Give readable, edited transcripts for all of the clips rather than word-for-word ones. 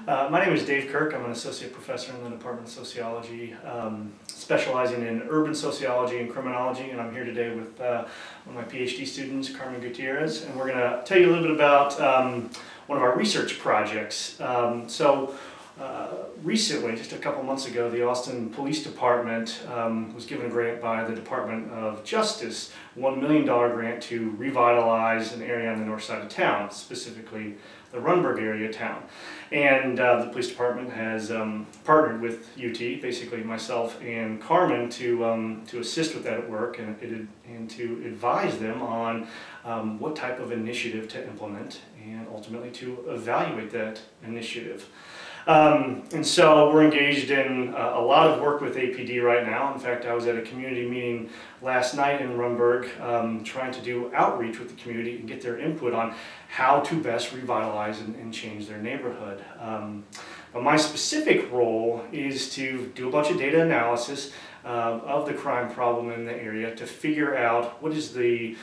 My name is Dave Kirk. I'm an associate professor in the Department of Sociology, specializing in urban sociology and criminology, and I'm here today with one of my PhD students, Carmen Gutierrez, and we're going to tell you a little bit about one of our research projects. Recently, just a couple months ago, the Austin Police Department was given a grant by the Department of Justice, $1 million grant to revitalize an area on the north side of town, specifically the Runberg area of town. And the police department has partnered with UT, basically myself and Carmen, to assist with that work and to advise them on what type of initiative to implement and ultimately to evaluate that initiative. And so we're engaged in a lot of work with APD right now. In fact, I was at a community meeting last night in Runberg trying to do outreach with the community and get their input on how to best revitalize and change their neighborhood. But my specific role is to do a bunch of data analysis of the crime problem in the area to figure out what is the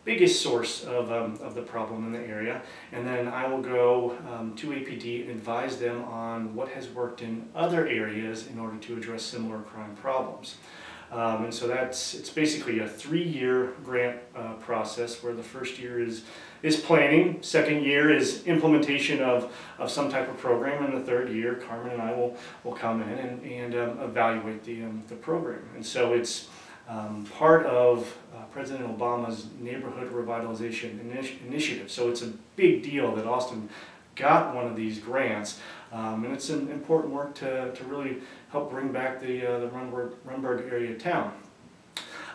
biggest source of the problem in the area, and then I will go to APD and advise them on what has worked in other areas in order to address similar crime problems. And so it's basically a 3-year grant process where the first year is planning, second year is implementation of some type of program, and the third year Carmen and I will come in and evaluate the program. And so it's part of President Obama's neighborhood revitalization initiative. So it's a big deal that Austin got one of these grants, and it's an important work to really help bring back the Runberg area town.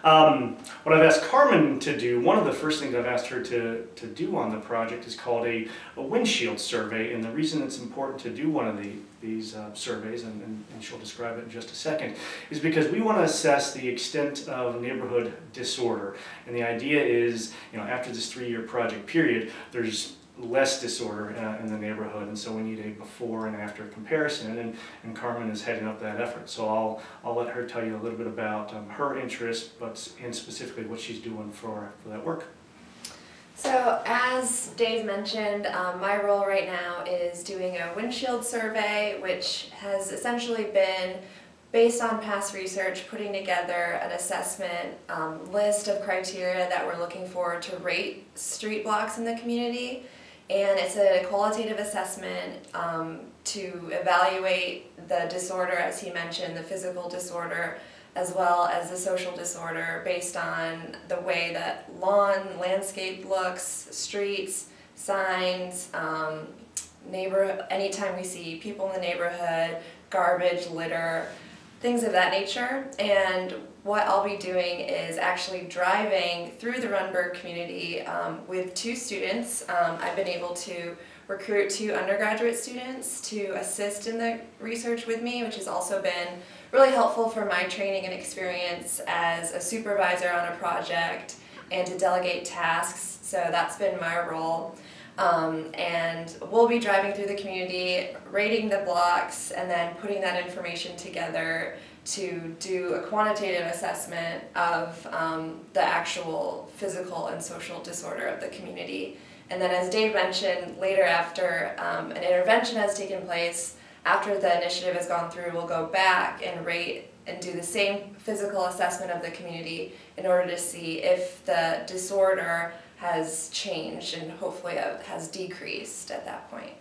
What I've asked Carmen to do, one of the first things I've asked her to do on the project is called a windshield survey, and the reason it's important to do one of these surveys, and she'll describe it in just a second, is because we want to assess the extent of neighborhood disorder. And the idea is, after this 3-year project period, there's less disorder in the neighborhood, and so we need a before and after comparison, and Carmen is heading up that effort. So I'll let her tell you a little bit about her interest, and specifically what she's doing for that work. So as Dave mentioned, my role right now is doing a windshield survey, which has essentially been based on past research, putting together an assessment list of criteria that we're looking for to rate street blocks in the community. And it's a qualitative assessment to evaluate the disorder, as he mentioned, the physical disorder, as well as the social disorder based on the way that landscape looks, streets, signs, anytime we see people in the neighborhood, garbage, litter, things of that nature. And what I'll be doing is actually driving through the Runberg community with 2 students. I've been able to recruit 2 undergraduate students to assist in the research with me, which has also been really helpful for my training and experience as a supervisor on a project and to delegate tasks. So that's been my role. And we'll be driving through the community, rating the blocks, and then putting that information together to do a quantitative assessment of the actual physical and social disorder of the community. And then, as Dave mentioned, later after an intervention has taken place, after the initiative has gone through, we'll go back and rate and do the same physical assessment of the community in order to see if the disorder has changed and hopefully has decreased at that point.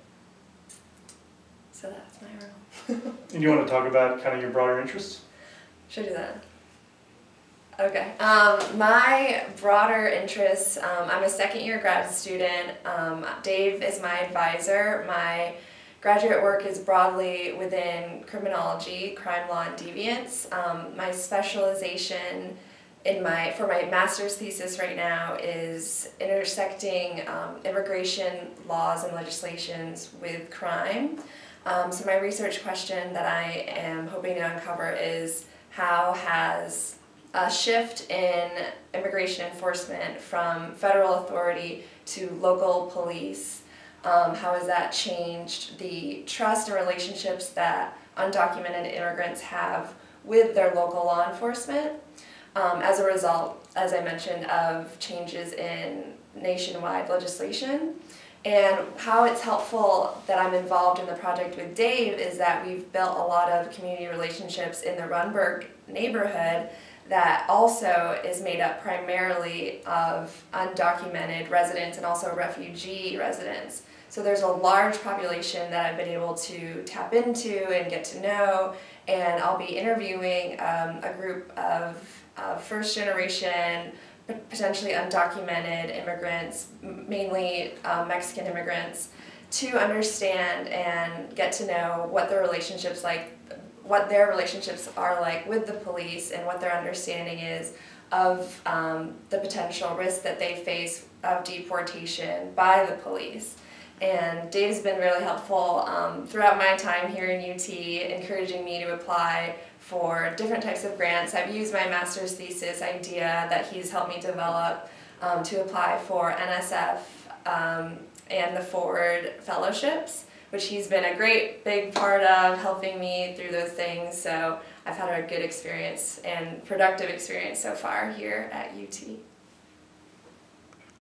So that's my role. And you want to talk about kind of your broader interests? Should I do that? Okay. My broader interests, I'm a 2nd-year grad student. Dave is my advisor. My graduate work is broadly within criminology, crime law, and deviance. My specialization for my master's thesis right now is intersecting immigration laws and legislations with crime. So my research question that I am hoping to uncover is, how has a shift in immigration enforcement from federal authority to local police, how has that changed the trust and relationships that undocumented immigrants have with their local law enforcement as a result, as I mentioned, of changes in nationwide legislation? And how it's helpful that I'm involved in the project with Dave is that we've built a lot of community relationships in the Runberg neighborhood that also is made up primarily of undocumented residents and also refugee residents. So there's a large population that I've been able to tap into and get to know, and I'll be interviewing a group of first generation, potentially undocumented immigrants, mainly Mexican immigrants, to understand and get to know what their relationships are like with the police and what their understanding is of the potential risk that they face of deportation by the police. And Dave's been really helpful throughout my time here in UT, encouraging me to apply for different types of grants. I've used my master's thesis idea that he's helped me develop to apply for NSF and the Forward Fellowships, which he's been a great big part of helping me through those things. So I've had a good experience and productive experience so far here at UT.